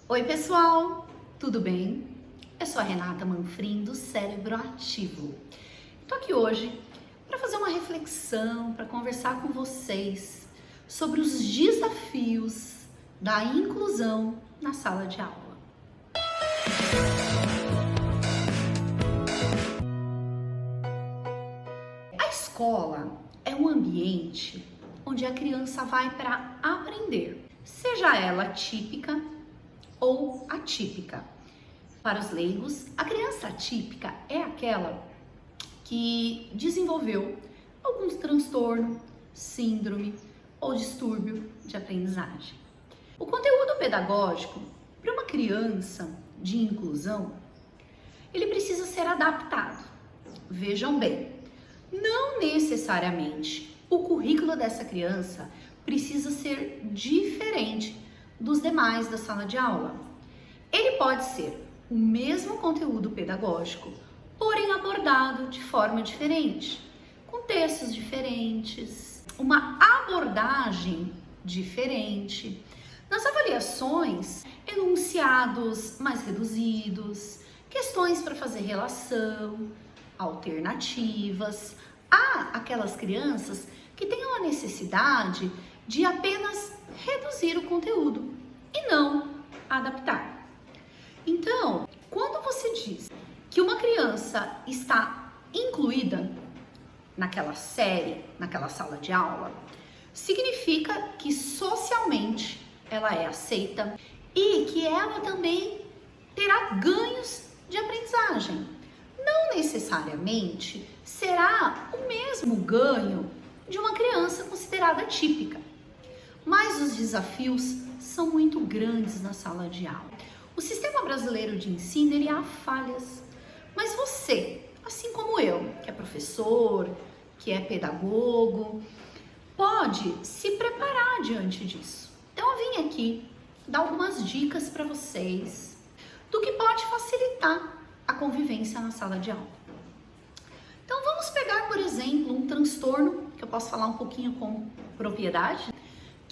Oi pessoal, tudo bem? Eu sou a Renata Manfrim do Cérebro Ativo. Estou aqui hoje para fazer uma reflexão, para conversar com vocês sobre os desafios da inclusão na sala de aula. A escola é um ambiente onde a criança vai para aprender, seja ela típica ou atípica. Para os leigos, a criança atípica é aquela que desenvolveu algum transtorno, síndrome ou distúrbio de aprendizagem. O conteúdo pedagógico para uma criança de inclusão, ele precisa ser adaptado. Vejam bem, não necessariamente o currículo dessa criança precisa ser diferente dos demais da sala de aula. Ele pode ser o mesmo conteúdo pedagógico, porém abordado de forma diferente, com textos diferentes, uma abordagem diferente. Nas avaliações, enunciados mais reduzidos, questões para fazer relação, alternativas. Há aquelas crianças que têm a necessidade de apenas reduzir o conteúdo e não adaptar. Então, quando você diz que uma criança está incluída naquela série, naquela sala de aula, significa que socialmente ela é aceita e que ela também terá ganhos de aprendizagem. Não necessariamente será o mesmo ganho de uma criança considerada típica. Mas os desafios são muito grandes na sala de aula. O sistema brasileiro de ensino, ele há falhas. Mas você, assim como eu, que é professor, que é pedagogo, pode se preparar diante disso. Então eu vim aqui dar algumas dicas para vocês do que pode facilitar a convivência na sala de aula. Então vamos pegar, por exemplo, um transtorno, que eu posso falar um pouquinho com propriedade,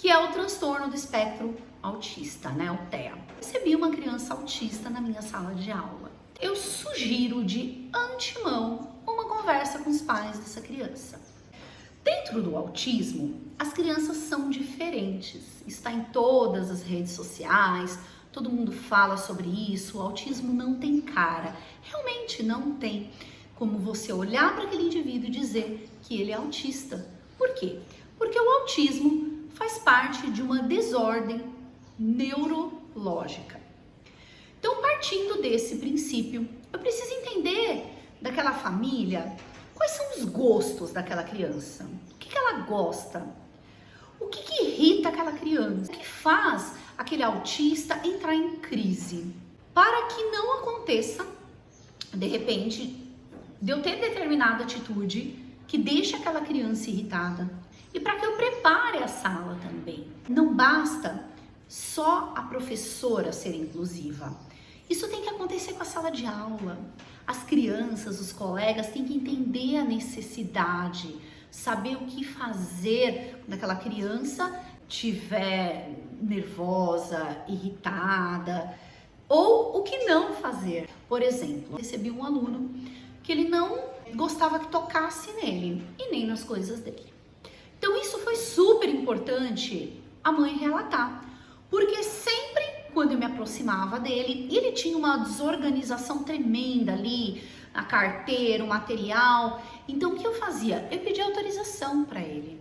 que é o transtorno do espectro autista, né, o TEA. Recebi uma criança autista na minha sala de aula. Eu sugiro de antemão uma conversa com os pais dessa criança. Dentro do autismo, as crianças são diferentes. Está em todas as redes sociais, todo mundo fala sobre isso. O autismo não tem cara, realmente não tem como você olhar para aquele indivíduo e dizer que ele é autista. Por quê? Porque o autismo faz parte de uma desordem neurológica. Então, partindo desse princípio, eu preciso entender daquela família quais são os gostos daquela criança, o que ela gosta, o que irrita aquela criança, o que faz aquele autista entrar em crise, para que não aconteça, de repente, de eu ter determinada atitude que deixe aquela criança irritada e para que eu prepare a sala também. Não basta só a professora ser inclusiva. Isso tem que acontecer com a sala de aula. As crianças, os colegas têm que entender a necessidade, saber o que fazer quando aquela criança estiver nervosa, irritada, ou o que não fazer. Por exemplo, recebi um aluno que ele não gostava que tocasse nele e nem nas coisas dele. Então isso foi super importante a mãe relatar, porque sempre quando eu me aproximava dele, ele tinha uma desorganização tremenda ali, a carteira, o material. Então o que eu fazia? Eu pedia autorização para ele.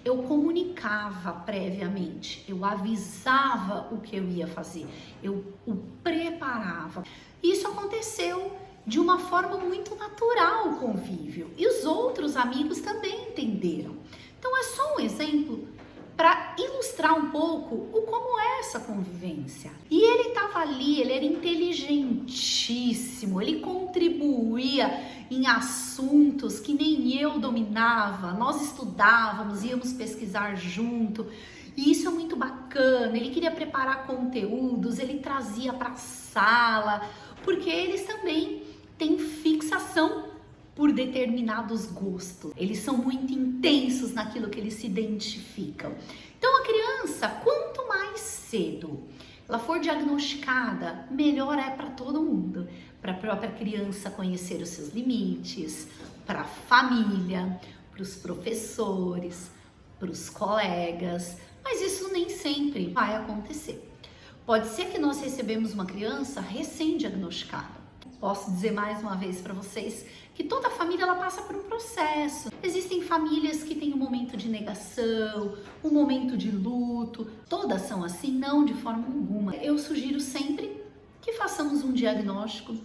Eu comunicava previamente, eu avisava o que eu ia fazer, eu o preparava. Isso aconteceu de uma forma muito natural, o convívio, e os outros amigos também entenderam. Então é só um exemplo para ilustrar um pouco o como é essa convivência. E ele estava ali, ele era inteligentíssimo, ele contribuía em assuntos que nem eu dominava, nós estudávamos, íamos pesquisar junto, e isso é muito bacana. Ele queria preparar conteúdos, ele trazia para a sala, porque eles também têm fixação por determinados gostos. Eles são muito intensos naquilo que eles se identificam. Então a criança, quanto mais cedo ela for diagnosticada, melhor é para todo mundo, para a própria criança conhecer os seus limites, para a família, para os professores, para os colegas, mas isso nem sempre vai acontecer. Pode ser que nós recebemos uma criança recém-diagnosticada. Posso dizer mais uma vez para vocês que toda família ela passa por um processo. Existem famílias que têm um momento de negação, um momento de luto. Todas são assim? Não, de forma alguma. Eu sugiro sempre que façamos um diagnóstico,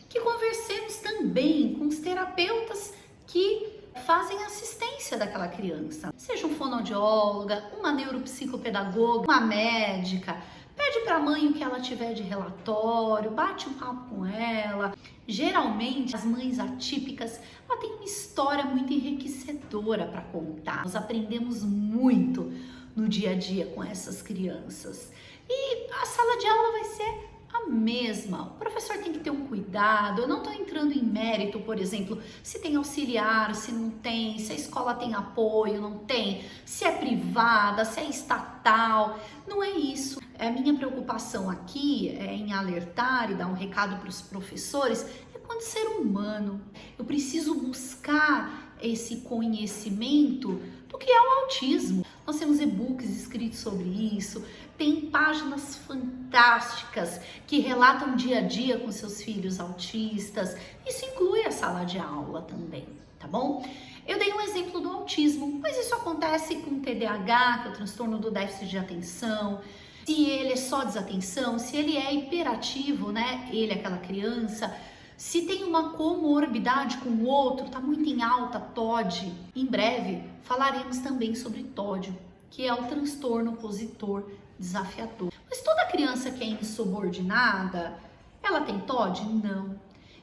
que conversemos também com os terapeutas que fazem assistência daquela criança. Seja um fonoaudióloga, uma neuropsicopedagoga, uma médica. Pede para a mãe o que ela tiver de relatório, bate um papo com ela. Geralmente, as mães atípicas, ela tem uma história muito enriquecedora para contar. Nós aprendemos muito no dia a dia com essas crianças. E a sala de aula vai ser a mesma. O professor tem que ter um cuidado. Eu não estou entrando em mérito, por exemplo, se tem auxiliar, se não tem, se a escola tem apoio, não tem, se é privada, se é estatal. Não é isso. A minha preocupação aqui é em alertar e dar um recado para os professores, é quanto ser humano. Eu preciso buscar esse conhecimento do que é o autismo. Nós temos e-books escritos sobre isso, tem páginas fantásticas que relatam dia a dia com seus filhos autistas. Isso inclui a sala de aula também, tá bom? Eu dei um exemplo do autismo, mas isso acontece com o TDAH, que é o transtorno do déficit de atenção. Se ele é só desatenção, se ele é hiperativo, né? Ele, aquela criança, se tem uma comorbidade com o outro, tá muito em alta, TOD. Em breve falaremos também sobre TOD, que é o transtorno opositor desafiador. Mas toda criança que é insubordinada, ela tem TOD? Não.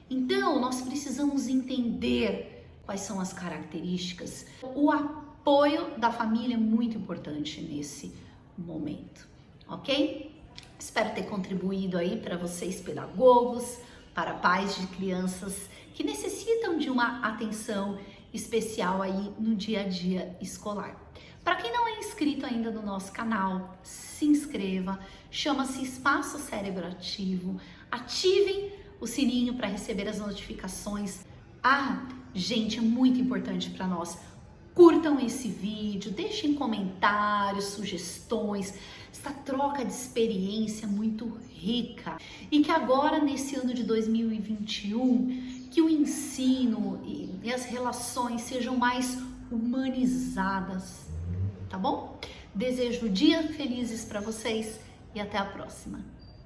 Então, nós precisamos entender quais são as características. O apoio da família é muito importante nesse momento, ok? Espero ter contribuído aí para vocês, pedagogos, para pais de crianças que necessitam de uma atenção especial aí no dia a dia escolar. Para quem não é inscrito ainda no nosso canal, se inscreva, chama-se Espaço Cérebro Ativo, ativem o sininho para receber as notificações. Gente, é muito importante para nós. Curtam esse vídeo, deixem comentários, sugestões, essa troca de experiência muito rica. E que agora, nesse ano de 2021, que o ensino e as relações sejam mais humanizadas, tá bom? Desejo dias felizes para vocês e até a próxima.